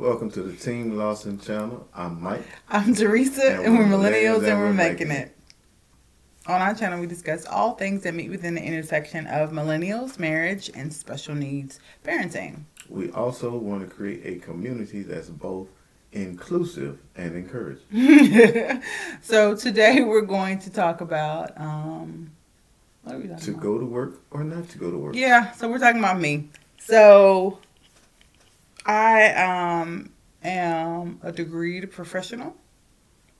Welcome to the Team Lawson channel. I'm Mike. I'm Theresa, and we're millennials and we're making it. On our channel, we discuss all things that meet within the intersection of millennials, marriage, and special needs parenting. We also want to create a community that's both inclusive and encouraging. So today we're going to talk about what are we talking To about? go to work or not to go to work. Yeah, so we're talking about me. So I am a degreed professional.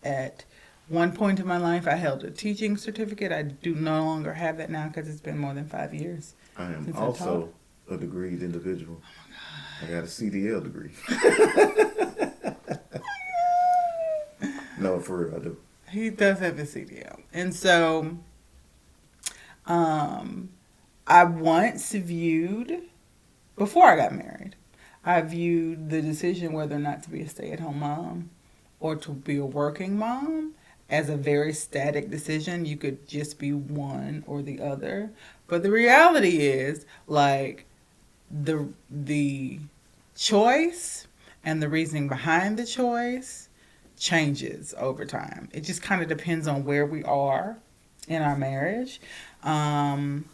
At one point in my life, I held a teaching certificate. I do no longer have that now because it's been more than 5 years. I am Since I also a degreed individual. I got a CDL degree. No, for real, I do. He does have a CDL. And so I once viewed, before I got married, I viewed the decision whether or not to be a stay-at-home mom or to be a working mom as a very static decision. You could just be one or the other. But the reality is, like, the choice and the reasoning behind the choice changes over time. It just kind of depends on where we are in our marriage. When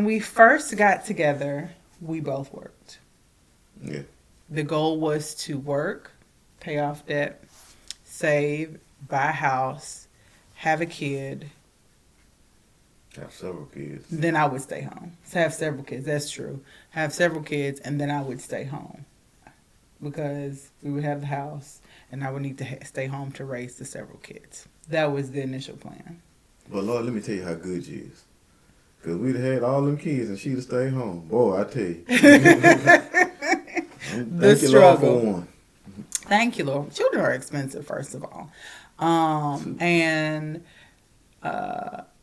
we first got together, we both worked. Yeah. The goal was to work, pay off debt, save, buy a house, have a kid. Have several kids. Then I would stay home. So have several kids. That's true. Have several kids, and then I would stay home because we would have the house, and I would need to stay home to raise the several kids. That was the initial plan. But Lord, let me tell you how good she is. Because we'd have had all them kids and she'd have stayed home. Boy, I tell you. The Thank you, Lord, struggle. for one. Thank you, Lord. Children are expensive, first of all.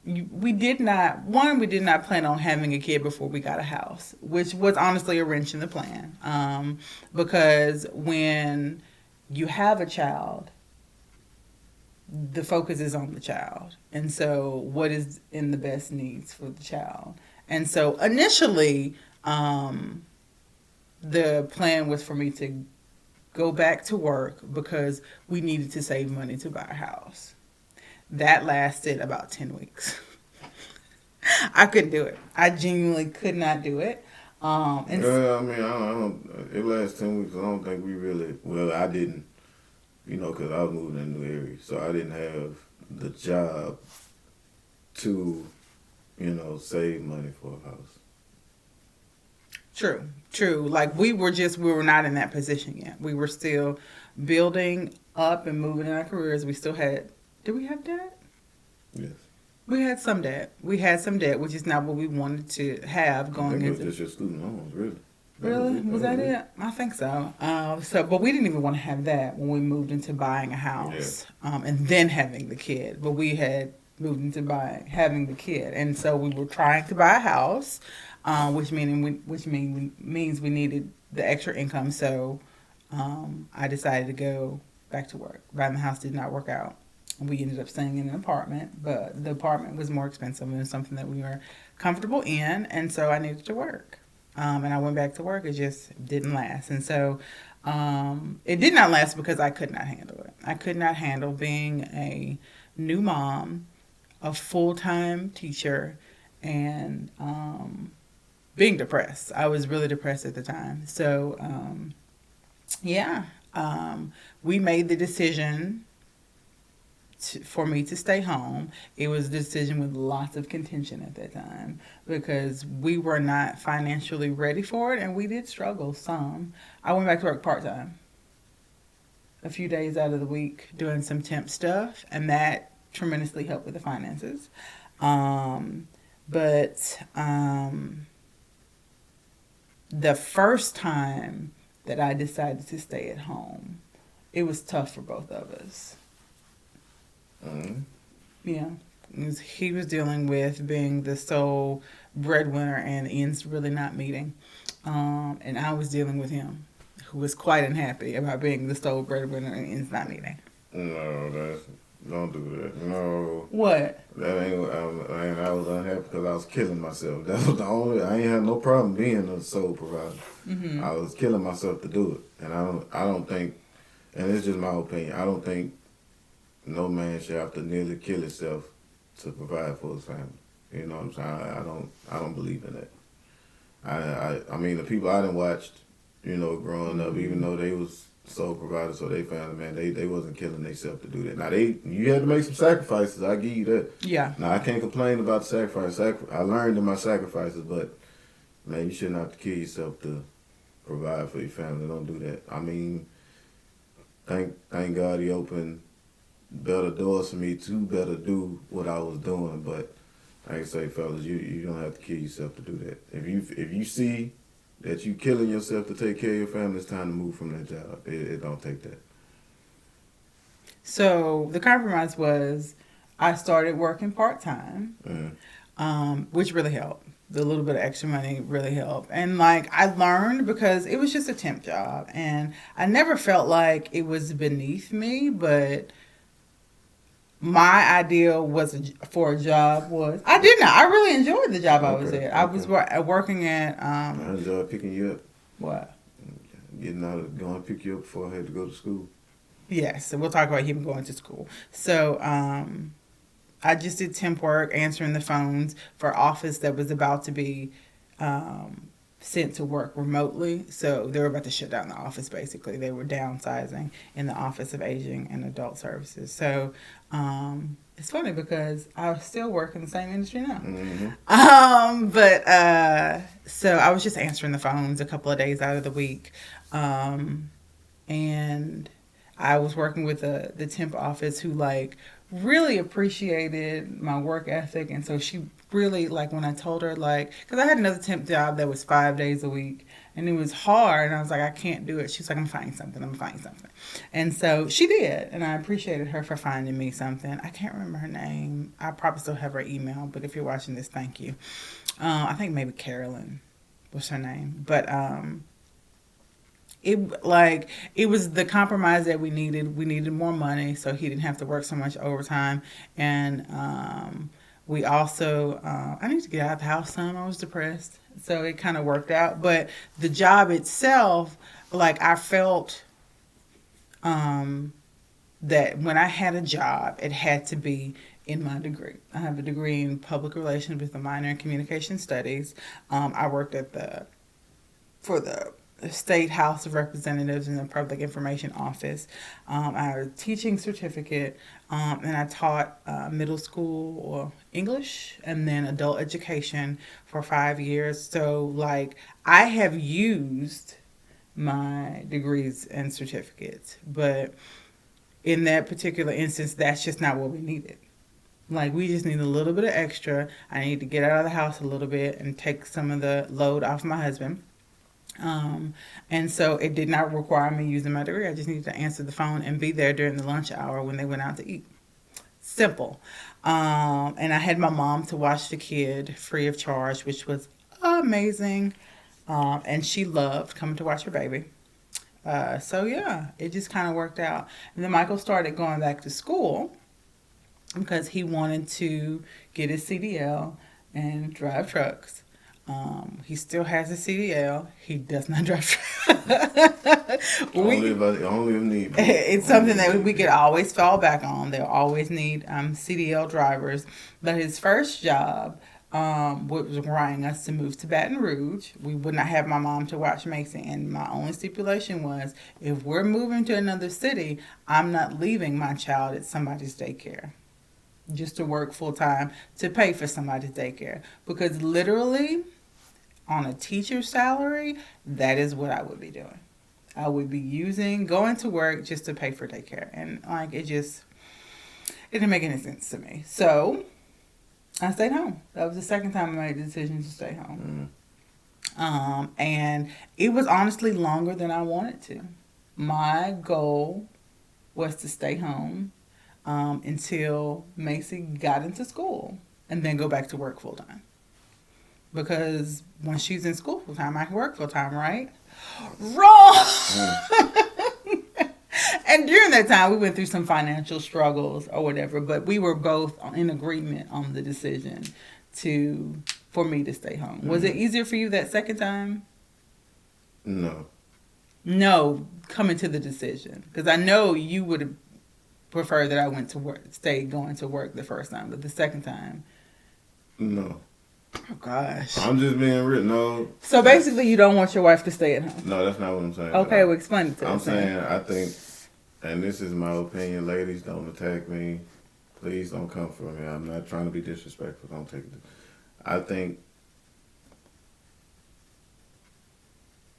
We did not plan on having a kid before we got a house, which was honestly a wrench in the plan. Because when you have a child, the focus is on the child. And so what is in the best needs for the child? And so initially, the plan was for me to go back to work because we needed to save money to buy a house. That lasted about 10 weeks. I couldn't do it. I genuinely could not do it. I mean, I don't. It lasted 10 weeks. I don't think we really. Well, I didn't. Because I was moving in a new area, so I didn't have the job to, save money for a house. True. Like we were not in that position yet. We were still building up and moving in our careers. We still had. Did we have debt? Yes. We had some debt. Which is not what we wanted to have going into. I think into. it was just your student loans, really. Really? Was that it? I think so. But we didn't even want to have that when we moved into buying a house, and then having the kid. But we had moved into having the kid, and so we were trying to buy a house, which means we needed the extra income. So I decided to go back to work. Buying the house did not work out. We ended up staying in an apartment, but the apartment was more expensive and something that we were comfortable in, and so I needed to work. And I went back to work. It just didn't last. And so it did not last because I could not handle it. I could not handle being a new mom, a full-time teacher, and being depressed. I was really depressed at the time. So, we made the decision for me to stay home. It was a decision with lots of contention at that time because we were not financially ready for it, and we did struggle some. I went back to work part-time, a few days out of the week, doing some temp stuff, and that tremendously helped with the finances. The first time that I decided to stay at home, it was tough for both of us. Mm-hmm. Yeah. He was dealing with being the sole breadwinner and ends really not meeting. And I was dealing with him, who was quite unhappy about being the sole breadwinner and ends not meeting. No, Don't do that. No. What? That ain't. And I was unhappy because I was killing myself. That was the only. I ain't had no problem being a sole provider. Mm-hmm. I was killing myself to do it, and I don't. I don't think. And it's just my opinion. I don't think no man should have to nearly kill himself to provide for his family. You know what I'm saying? I don't believe in that. I mean, the people I done watched, you know, growing up, even though they was sole providers for their family, man, they wasn't killing themselves to do that. Now you had to make some sacrifices. I give you that. Yeah. Now I can't complain about the sacrifice. I learned in my sacrifices, but man, you shouldn't have to kill yourself to provide for your family. Don't do that. I mean, thank God he opened better doors for me to better do what I was doing, but like I say, fellas, you don't have to kill yourself to do that. If you see that you killing yourself to take care of your family, it's time to move from that job. It don't take that. So the compromise was I started working part-time, which really helped. The little bit of extra money really helped. And like I learned because it was just a temp job and I never felt like it was beneath me, but my idea for a job was I really enjoyed the job I was at. I was working at I enjoyed picking you up. What? Getting out of going to pick you up before I had to go to school. Yes, so we'll talk about him going to school. So I just did temp work, answering the phones for office that was about to be sent to work remotely. So they were about to shut down the office, basically. They were downsizing in the Office of Aging and Adult Services. So it's funny because I still work in the same industry now. Mm-hmm. So I was just answering the phones a couple of days out of the week. And I was working with the temp office who like really appreciated my work ethic. And so she really, like, when I told her, like, because I had another temp job that was 5 days a week and it was hard. And I was like, I can't do it. She was like, I'm finding something. And so she did. And I appreciated her for finding me something. I can't remember her name. I probably still have her email, but if you're watching this, thank you. I think maybe Carolyn was her name. But it was the compromise that we needed. We needed more money so he didn't have to work so much overtime. And we also, I needed to get out of the house some. I was depressed. So it kind of worked out. But the job itself, like I felt that when I had a job, it had to be in my degree. I have a degree in public relations with a minor in communication studies. I worked for the State House of Representatives in the Public Information Office. I have a teaching certificate, and I taught middle school or English and then adult education for 5 years. So, like, I have used my degrees and certificates, but in that particular instance, that's just not what we needed. Like, we just need a little bit of extra. I need to get out of the house a little bit and take some of the load off my husband. And so it did not require me using my degree. I just needed to answer the phone and be there during the lunch hour when they went out to eat. Simple. And I had my mom to watch the kid free of charge, which was amazing. And she loved coming to watch her baby. So yeah, it just kind of worked out. And then Michael started going back to school because he wanted to get his CDL and drive trucks. He still has a CDL. He does not drive trucks. Only if need be. It's something that we could always fall back on. They'll always need CDL drivers. But his first job was requiring us to move to Baton Rouge. We would not have my mom to watch Mason. And my only stipulation was, if we're moving to another city, I'm not leaving my child at somebody's daycare just to work full time to pay for somebody's daycare. Because literally, on a teacher's salary, that is what I would be doing. I would be going to work just to pay for daycare. And like, it didn't make any sense to me. So I stayed home. That was the second time I made the decision to stay home. And it was honestly longer than I wanted to. My goal was to stay home until Macy got into school and then go back to work full time. Because when she's in school full time, I can work full time, right? Wrong! And during that time, we went through some financial struggles or whatever, but we were both in agreement on the decision for me to stay home. Was it easier for you that second time? No. No, coming to the decision, because I know you would have preferred that I went to work, stayed going to work the first time, but the second time, no. Oh gosh. I'm just being real. No. So basically, you don't want your wife to stay at home. No, that's not what I'm saying. Okay, well, explain it to us. I'm saying I think, and this is my opinion. Ladies, don't attack me. Please don't come for me. I'm not trying to be disrespectful. Don't take it. I think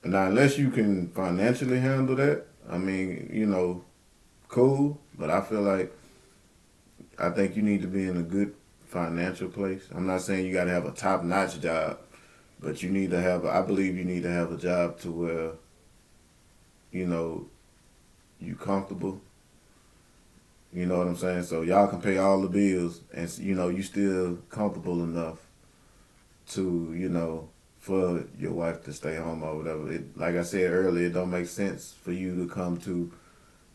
now, unless you can financially handle that, I mean, cool. But I feel like I think you need to be in a good financial place. I'm not saying you got to have a top-notch job, but you need to have. I believe you need to have a job to where, you comfortable. You know what I'm saying? So y'all can pay all the bills, and you still comfortable enough to for your wife to stay home or whatever. Like I said earlier, it don't make sense for you to come to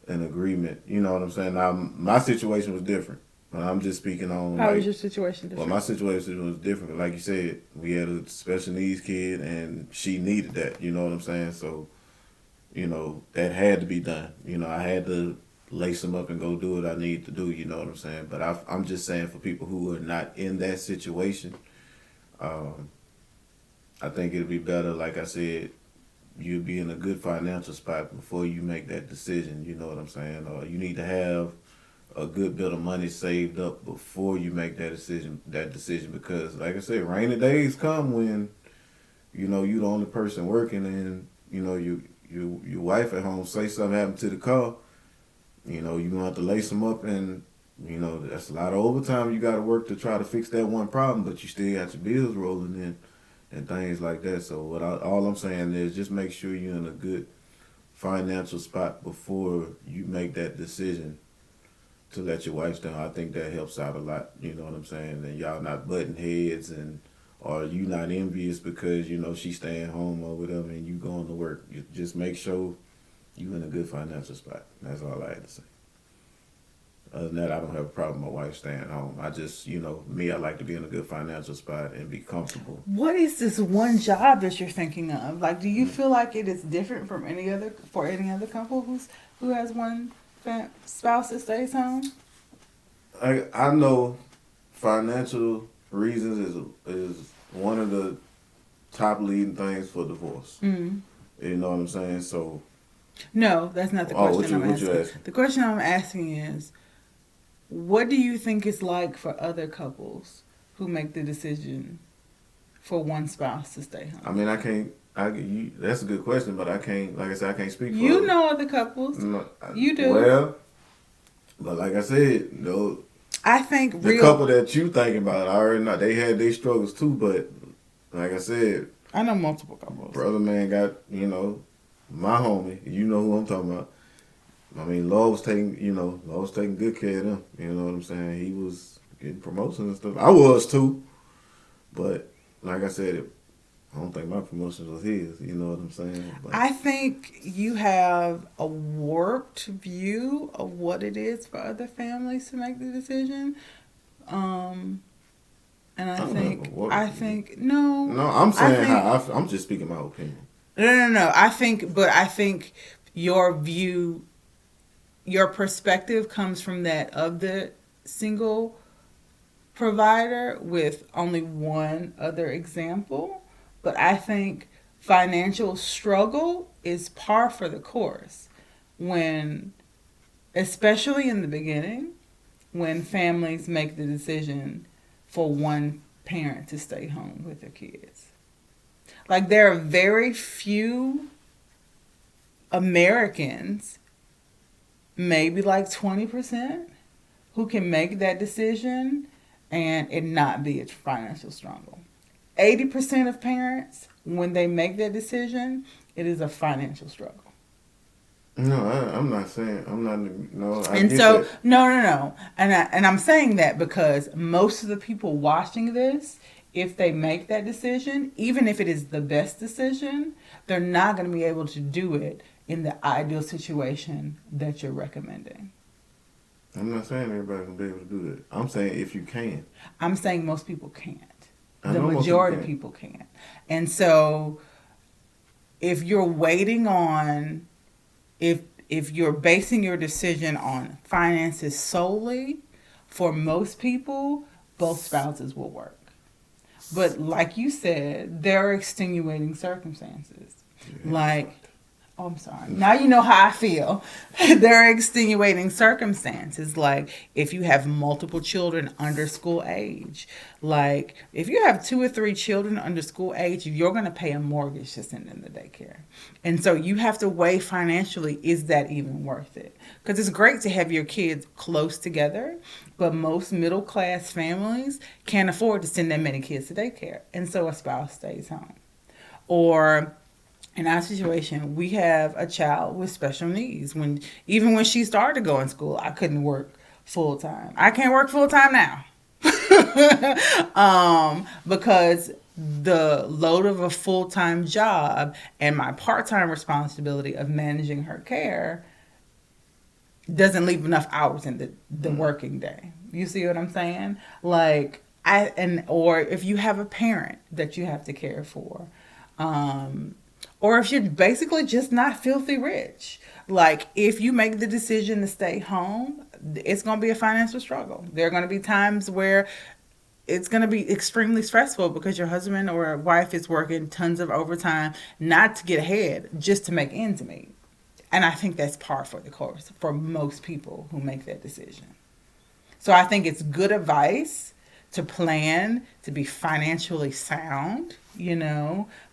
an agreement. You know what I'm saying? Now, my situation was different. But I'm just speaking on. How was your situation different? Well, my situation was different. Like you said, we had a special needs kid, and she needed that. You know what I'm saying? So, that had to be done. I had to lace them up and go do what I need to do. You know what I'm saying? But I'm just saying for people who are not in that situation, I think it'd be better. Like I said, you'd be in a good financial spot before you make that decision. You know what I'm saying? Or you need to have a good bit of money saved up before you make that decision. Because, like I said, rainy days come when you the only person working, and your wife at home say something happened to the car. You gonna have to lace them up, and that's a lot of overtime you got to work to try to fix that one problem. But you still got your bills rolling in and things like that. So all I'm saying is just make sure you're in a good financial spot before you make that decision to let your wife down. I think that helps out a lot. You know what I'm saying? And y'all not butting heads, or you not envious because she's staying home or whatever, and you going to work. You just make sure you in a good financial spot. That's all I had to say. Other than that, I don't have a problem with my wife staying home. I just, me, I like to be in a good financial spot and be comfortable. What is this one job that you're thinking of? Like, do you feel like it is different from any other couple who has one spouse that stays home? I know financial reasons is one of the top leading things for divorce. Mm-hmm. You know what I'm saying? So. No, that's not the question I'm asking. The question I'm asking is, what do you think it's like for other couples who make the decision for one spouse to stay home? I mean, that's a good question, but I can't, like I said, I can't speak for you. Know other couples. No, you do. Well, but like I said, I think the couple that you thinking about, I already know they had their struggles too, but like I said, I know multiple couples. Brother man got, my homie, you know who I'm talking about. I mean, Law was taking good care of them. You know what I'm saying? He was getting promotions and stuff. I was too, but like I said, I don't think my promotion was his. You know what I'm saying? But I think you have a warped view of what it is for other families to make the decision. And I think no. No, I'm saying I'm just speaking my opinion. No. I think your view, your perspective comes from that of the single provider with only one other example. But I think financial struggle is par for the course especially in the beginning, when families make the decision for one parent to stay home with their kids. Like, there are very few Americans, maybe like 20%, who can make that decision and it not be a financial struggle. 80% of parents, when they make that decision, it is a financial struggle. No, I'm not saying, no. No. And I'm saying that because most of the people watching this, if they make that decision, even if it is the best decision, they're not going to be able to do it in the ideal situation that you're recommending? I'm not saying everybody can be able to do that. I'm saying if you can. I'm saying most people can't. I The know most majority of people people can't. And so if you're waiting on, if you're basing your decision on finances solely, for most people, both spouses will work. But like you said, there are extenuating circumstances. Yeah, Like, oh, I'm sorry. Now you know how I feel. There are extenuating circumstances. Like if you have multiple children under school age. Like if you have 2 or 3 children under school age, you're going to pay a mortgage to send them to daycare. And so you have to weigh financially, is that even worth it? Because it's great to have your kids close together, but most middle class families can't afford to send that many kids to daycare. And so a spouse stays home. Or in our situation, we have a child with special needs. Even when she started going to school, I couldn't work full time. I can't work full time now. Because the load of a full-time job and my part-time responsibility of managing her care doesn't leave enough hours in the working day. You see what I'm saying? Like or if you have a parent that you have to care for, or if you're basically just not filthy rich. Like if you make the decision to stay home, it's going to be a financial struggle. There are going to be times where it's going to be extremely stressful because your husband or wife is working tons of overtime, not to get ahead, just to make ends meet. And I think that's par for the course for most people who make that decision. So I think it's good advice to plan, to be financially sound,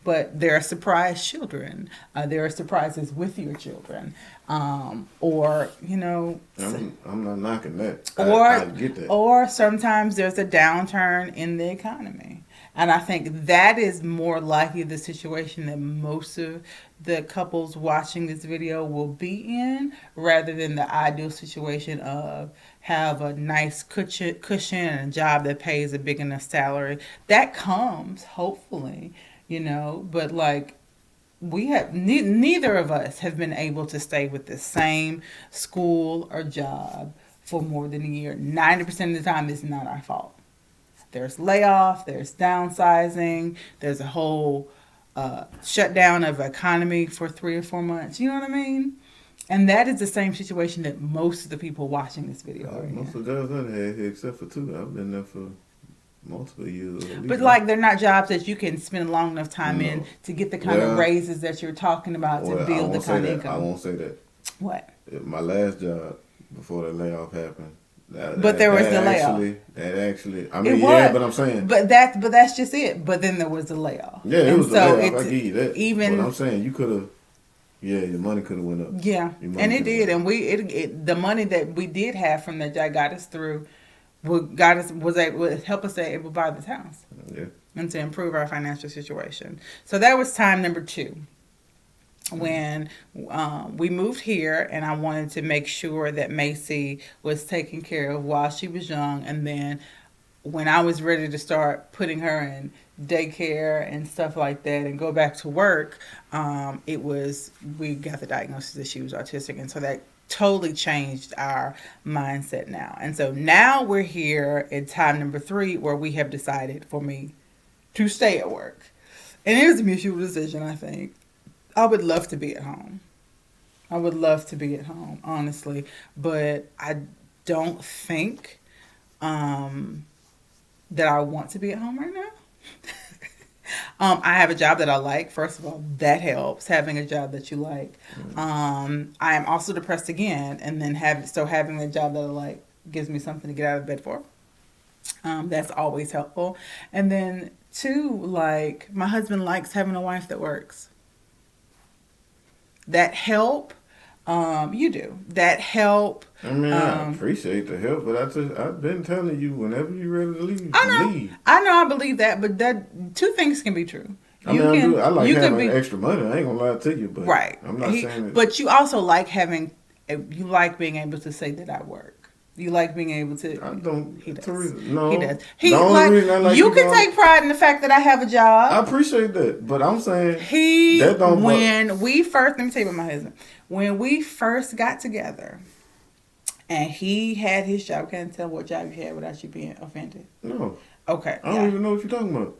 but there are surprise children. There are surprises with your children. I'm not knocking that. I get that. Or sometimes there's a downturn in the economy. And I think that is more likely the situation that most of the couples watching this video will be in, rather than the ideal situation of have a nice cushion and a job that pays a big enough salary. That comes, hopefully, but like we have, neither of us have been able to stay with the same school or job for more than a year. 90% of the time, it's not our fault. There's layoff, there's downsizing, there's a whole shutdown of the economy for 3 or 4 months. You know what I mean? And that is the same situation that most of the people watching this video are in. Most of the jobs I had, except for 2, I've been there for multiple years. But like they're not jobs that you can spend a long enough time in to get the kind of raises that you're talking about to build the kind of income. I won't say that. What? My last job, before the layoff happened. But there was the layoff. But I'm saying. But that's just it. But then there was the layoff. Yeah, it was the layoff. I give you that. But I'm saying you could have. Yeah, your money could have went up. Yeah, and it did, and the money that we did have from that job got us through. Was help us to able to buy this house. Yeah, and to improve our financial situation. So that was time number 2. When we moved here, and I wanted to make sure that Macy was taken care of while she was young, and then when I was ready to start putting her in daycare and stuff like that and go back to work, we got the diagnosis that she was autistic, and so that totally changed our mindset now. And so now we're here at time number 3 where we have decided for me to stay at work. And it was a mutual decision, I think. I would love to be at home. Honestly. But I don't think that I want to be at home right now. I have a job that I like. First of all, that helps, having a job that you like. I am also depressed again, and then having a job that I like gives me something to get out of bed for. That's always helpful. And then 2, like my husband likes having a wife that works. That help. You do. That help. I mean, I appreciate the help, but I've been telling you, whenever you're ready to leave, leave. I know, I believe that, but that 2 things can be true. I like having extra money. I ain't gonna lie to you, but right. I'm not saying it. But you also like you like being able to say that I work. You like being able to. I don't. He does. Theresa, no. He does. The only reason I like you can take pride in the fact that I have a job. I appreciate that, but I'm saying when we first, let me tell you about my husband. When we first got together, and he had his job. Can't tell what job you had without you being offended. No. Okay. I don't even know what you're talking about.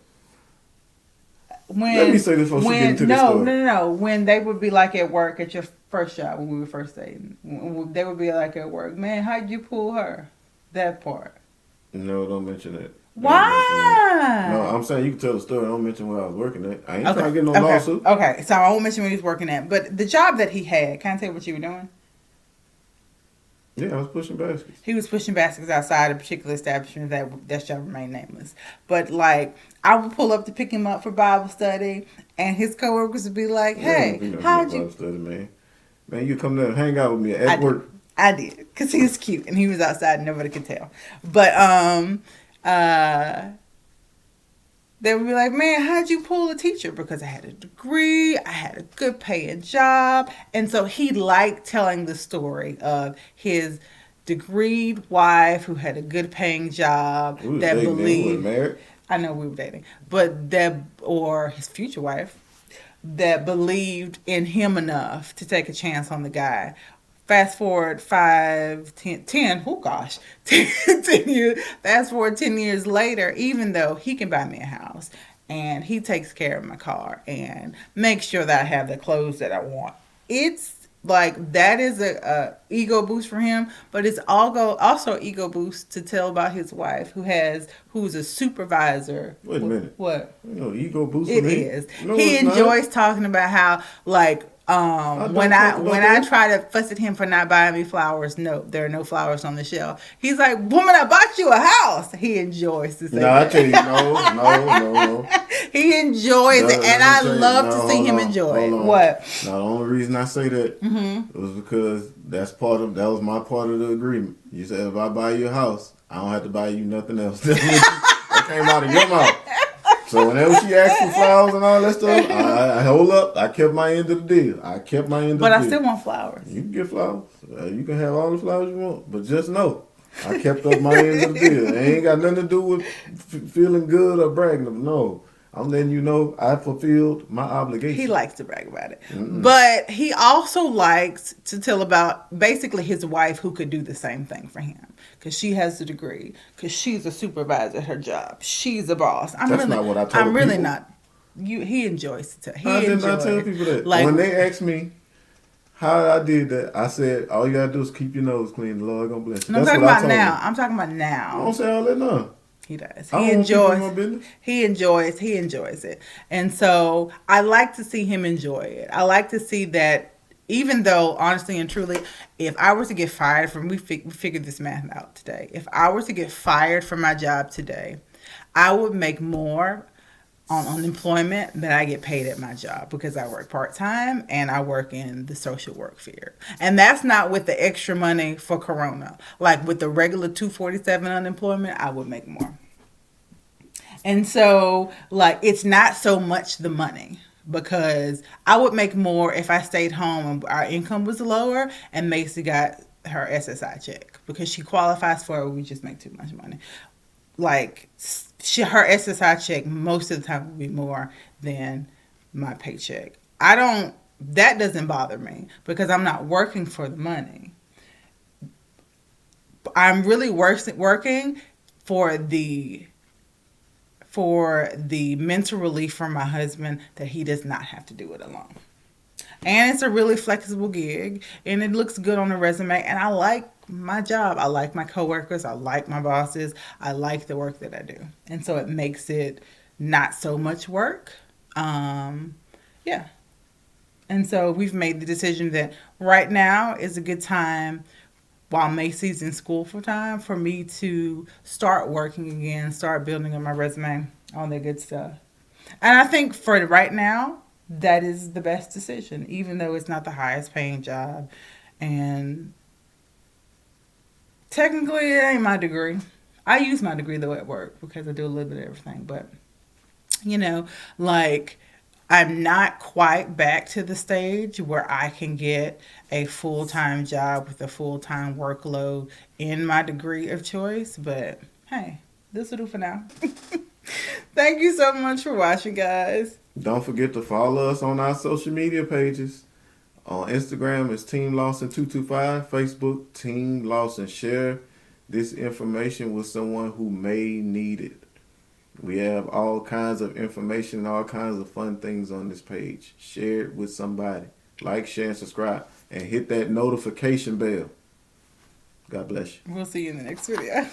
Let me say this before she get into this story. No. When they would be like at work at your first job, when we were first dating, they would be like at work, man, how'd you pull her? That part. No, don't mention that. Why? No, I'm saying you can tell the story. Don't mention where I was working at. I ain't trying to get no lawsuit. Okay, so I won't mention where he was working at. But the job that he had, can I tell you what you were doing? Yeah, I was pushing baskets. He was pushing baskets outside a particular establishment that shall remain nameless. But like, I would pull up to pick him up for Bible study, and his coworkers would be like, "Hey, how'd you?" Bible study, man, you come there and hang out with me at work. I did, because he was cute and he was outside and nobody could tell. But they would be like, man, how'd you pull a teacher? Because I had a degree, I had a good paying job. And so he liked telling the story of his degreed wife who had a good paying job that believed. We were married. I know we were dating, or his future wife that believed in him enough to take a chance on the guy. Fast forward 10 years. Fast forward 10 years later, even though he can buy me a house and he takes care of my car and makes sure that I have the clothes that I want. It's like, that is a ego boost for him, but it's also ego boost to tell about his wife who's a supervisor. Wait a minute. What? Ego boost for me? It is. No, he enjoys talking about how, like, when I try to fuss at him for not buying me flowers, no, there are no flowers on the shelf. He's like, woman, I bought you a house. He enjoys to say that. I tell you, no. He enjoys it, and I love to see him enjoy it. What? Now, the only reason I say that was because that was my part of the agreement. You said, if I buy you a house, I don't have to buy you nothing else. That came out of your mouth. So whenever she asked for flowers and all that stuff, I hold up. I kept my end of the deal. But I still want flowers. You can get flowers. You can have all the flowers you want. But just know, I kept up my end of the deal. It ain't got nothing to do with feeling good or bragging. No. I'm letting you know I fulfilled my obligation. He likes to brag about it. Mm-mm. But he also likes to tell about basically his wife who could do the same thing for him. Because she has a degree. Because she's a supervisor at her job. She's a boss. That's not what I told people. I'm really not. He enjoys to tell. I did not tell people that. Like, when they asked me how I did that, I said, all you got to do is keep your nose clean. The Lord going to bless you. No, I'm talking about now. I'm talking about now. I don't say all that now. He does. He enjoys it. And so I like to see him enjoy it. I like to see that, even though, honestly and truly, if I were to get fired from, we figured this math out today. If I were to get fired from my job today, I would make more on unemployment than I get paid at my job, because I work part-time and I work in the social work field. And that's not with the extra money for Corona. Like with the regular $247 unemployment, I would make more. And so, like, it's not so much the money, because I would make more if I stayed home and our income was lower and Macy got her SSI check, because she qualifies for it. We just make too much money. Like, her SSI check most of the time will be more than my paycheck. That doesn't bother me, because I'm not working for the money. I'm really working for the mental relief from my husband, that he does not have to do it alone. And it's a really flexible gig, and it looks good on the resume, and I like my job. I like my coworkers. I like my bosses. I like the work that I do. And so it makes it not so much work. Yeah. And so we've made the decision that right now is a good time, while Macy's in school full time, for me to start working again, start building up my resume, all that good stuff. And I think for right now, that is the best decision, even though it's not the highest paying job. And technically, it ain't my degree. I use my degree, though, at work, because I do a little bit of everything. But, like, I'm not quite back to the stage where I can get a full-time job with a full-time workload in my degree of choice, but hey, this will do for now. Thank you so much for watching, guys. Don't forget to follow us on our social media pages. On Instagram, it's Team Lawson 225. Facebook, Team Lawson. Share this information with someone who may need it. We have all kinds of information, all kinds of fun things on this page. Share it with somebody. Like, share, and subscribe. And hit that notification bell. God bless you. We'll see you in the next video.